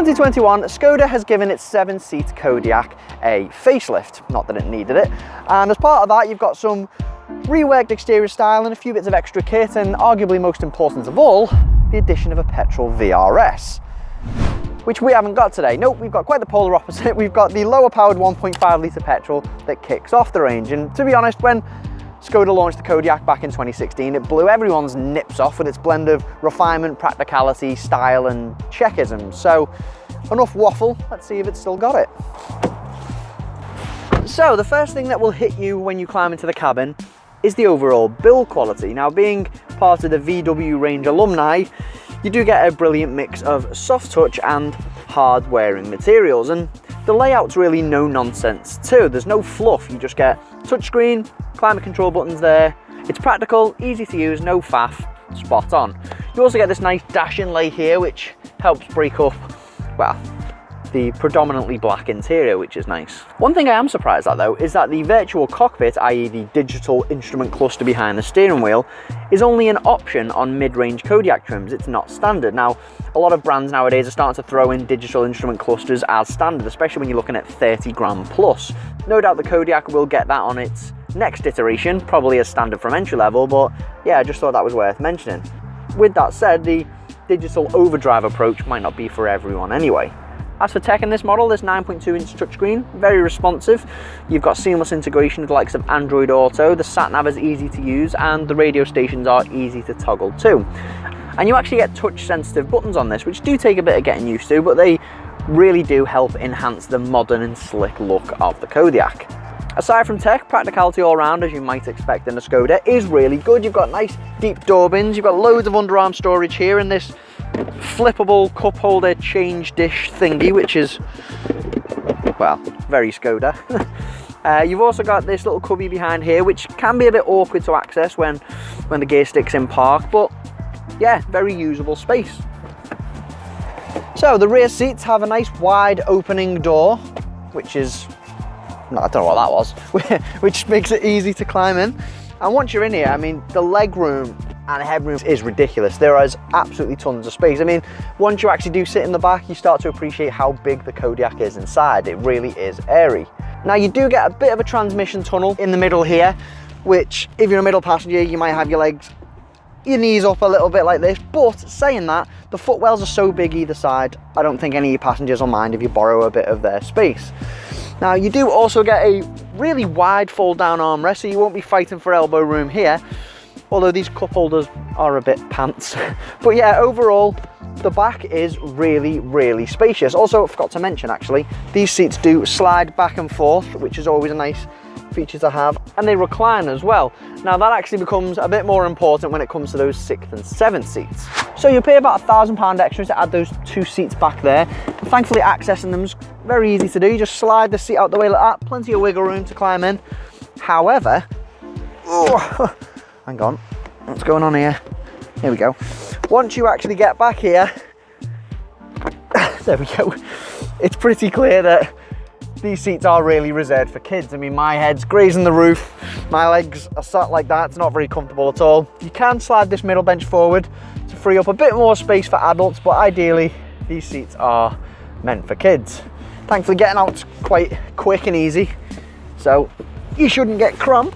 2021, Skoda has given its 7-seat Kodiaq a facelift, not that it needed it, and as part of that you've got some reworked exterior style and a few bits of extra kit, and arguably most important of all, the addition of a petrol VRS, which we haven't got today. Nope, we've got quite the polar opposite. We've got the lower powered 1.5 litre petrol that kicks off the range, and to be honest, when Skoda launched the Kodiaq back in 2016, it blew everyone's nips off with its blend of refinement, practicality, style and checkism. So enough waffle, let's see if it's still got it. So the first thing that will hit you when you climb into the cabin is the overall build quality. Now, being part of the VW range alumni, you do get a brilliant mix of soft touch and hard wearing materials, and the layout's really no nonsense too. There's no fluff, you just get touchscreen, climate control buttons there. It's practical, easy to use, no faff, spot on. You also get this nice dash inlay here which helps break up, well, the predominantly black interior, which is nice. One thing I am surprised at though is that the virtual cockpit, i.e. the digital instrument cluster behind the steering wheel, is only an option on mid-range Kodiaq trims. It's not standard. Now, a lot of brands nowadays are starting to throw in digital instrument clusters as standard, especially when you're looking at 30 grand plus. No doubt the Kodiaq will get that on its next iteration, probably as standard from entry level, but yeah, I just thought that was worth mentioning. With that said, the digital overdrive approach might not be for everyone anyway. As for tech in this model, this 9.2-inch touchscreen, very responsive. You've got seamless integration with the likes of Android Auto, the sat-nav is easy to use, and the radio stations are easy to toggle too. And you actually get touch-sensitive buttons on this, which do take a bit of getting used to, but they really do help enhance the modern and slick look of the Kodiaq. Aside from tech, practicality all round, as you might expect in a Skoda, is really good. You've got nice deep door bins, you've got loads of underarm storage here in this flippable cup holder change dish thingy, which is, well, very Skoda. You've also got this little cubby behind here, which can be a bit awkward to access when the gear stick's in park, but yeah, very usable space. So the rear seats have a nice wide opening door, which is, no, I don't know what that was, which makes it easy to climb in. And once you're in here, I mean, the leg room and headroom is ridiculous. There is absolutely tons of space. I mean, once you actually do sit in the back, you start to appreciate how big the Kodiaq is inside. It really is airy. Now, you do get a bit of a transmission tunnel in the middle here, which if you're a middle passenger, you might have your knees up a little bit like this, but saying that, the footwells are so big either side, I don't think any of your passengers will mind if you borrow a bit of their space. Now, you do also get a really wide fold down armrest, so you won't be fighting for elbow room here, although these cup holders are a bit pants. But yeah, overall, the back is really, really spacious. Also, I forgot to mention actually, these seats do slide back and forth, which is always a nice feature to have, and they recline as well. Now that actually becomes a bit more important when it comes to those 6th and 7th seats. So you pay about £1,000 extra to add those 2 seats back there. And thankfully accessing them is very easy to do. You just slide the seat out the way like that, plenty of wiggle room to climb in. However, oh, hang on, what's going on here? Here we go. Once you actually get back here, there we go, it's pretty clear that these seats are really reserved for kids. I mean, my head's grazing the roof, my legs are sat like that, it's not very comfortable at all. You can slide this middle bench forward to free up a bit more space for adults, but ideally these seats are meant for kids. Thankfully getting out's quite quick and easy, so you shouldn't get cramp.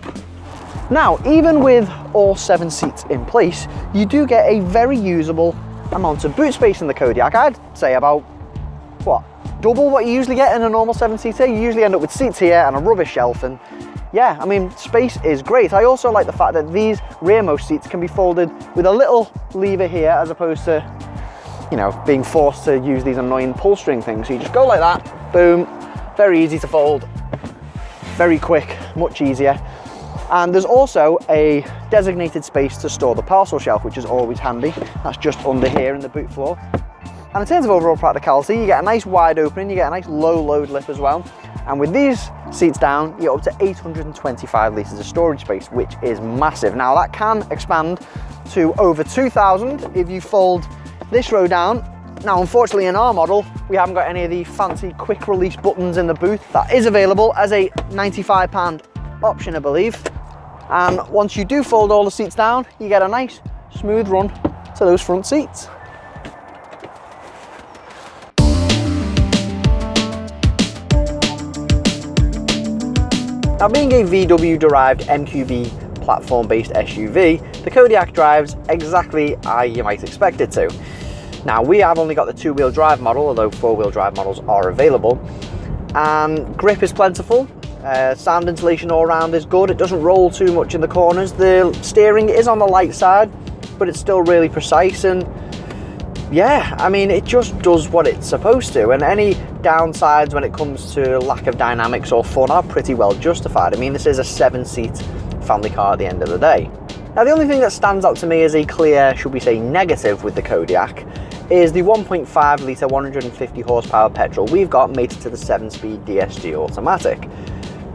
Now, even with all 7 seats in place, you do get a very usable amount of boot space in the Kodiaq. I'd say about, what, double what you usually get in a normal 7-seater. You usually end up with seats here and a rubbish shelf, and yeah, I mean, space is great. I also like the fact that these rearmost seats can be folded with a little lever here, as opposed to, you know, being forced to use these annoying pull string things. So you just go like that, boom, very easy to fold, very quick, much easier. And there's also a designated space to store the parcel shelf, which is always handy. That's just under here in the boot floor. And in terms of overall practicality, you get a nice wide opening, you get a nice low load lip as well. And with these seats down, you get up to 825 litres of storage space, which is massive. Now that can expand to over 2,000 if you fold this row down. Now, unfortunately in our model, we haven't got any of the fancy quick release buttons in the booth. That is available as a £95 option, I believe. And once you do fold all the seats down, you get a nice smooth run to those front seats. Now, being a VW-derived MQB platform-based SUV, the Kodiaq drives exactly as you might expect it to. Now, we have only got the two-wheel drive model, although four-wheel drive models are available, and grip is plentiful. Sound insulation all around is good. It doesn't roll too much in the corners. The steering is on the light side, but it's still really precise, and yeah, I mean, it just does what it's supposed to, and any downsides when it comes to lack of dynamics or fun are pretty well justified. I mean, this is a 7-seat family car at the end of the day. Now, the only thing that stands out to me as a clear, should we say, negative with the Kodiaq is the 1.5 litre 150 horsepower petrol we've got mated to the 7-speed DSG automatic.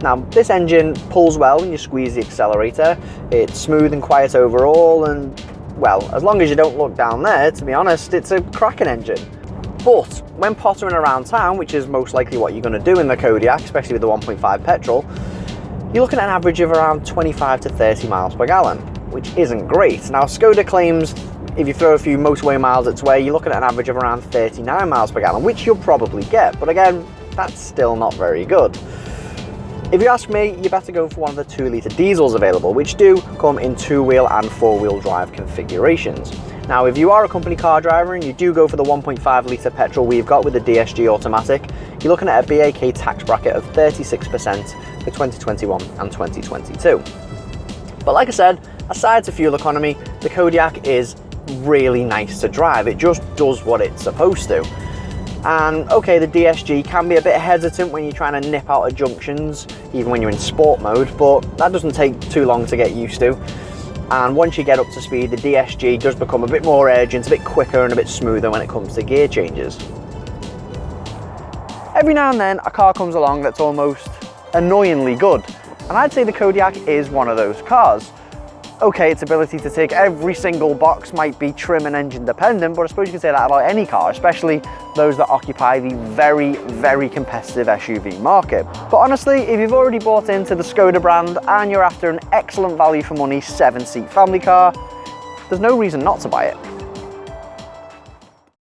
Now, this engine pulls well when you squeeze the accelerator. It's smooth and quiet overall, and well, as long as you don't look down there, to be honest, it's a cracking engine. But when pottering around town, which is most likely what you're going to do in the Kodiaq, especially with the 1.5 petrol, you're looking at an average of around 25 to 30 miles per gallon, which isn't great. Now, Skoda claims if you throw a few motorway miles its way, you're looking at an average of around 39 miles per gallon, which you'll probably get, but again, that's still not very good. If you ask me, you better go for one of the 2-litre diesels available, which do come in 2-wheel and 4-wheel drive configurations. Now, if you are a company car driver and you do go for the 1.5 litre petrol we've got with the DSG automatic, you're looking at a BAK tax bracket of 36% for 2021 and 2022. But like I said, aside to fuel economy, the Kodiaq is really nice to drive. It just does what it's supposed to. And okay, the DSG can be a bit hesitant when you're trying to nip out of junctions, even when you're in sport mode, but that doesn't take too long to get used to. And once you get up to speed, the DSG does become a bit more urgent, a bit quicker and a bit smoother when it comes to gear changes. Every now and then a car comes along that's almost annoyingly good, and I'd say the Kodiaq is one of those cars. Okay, its ability to tick every single box might be trim and engine dependent, but I suppose you can say that about any car, especially those that occupy the very, very competitive SUV market. But honestly, if you've already bought into the Skoda brand and you're after an excellent value for money 7-seat family car, there's no reason not to buy it.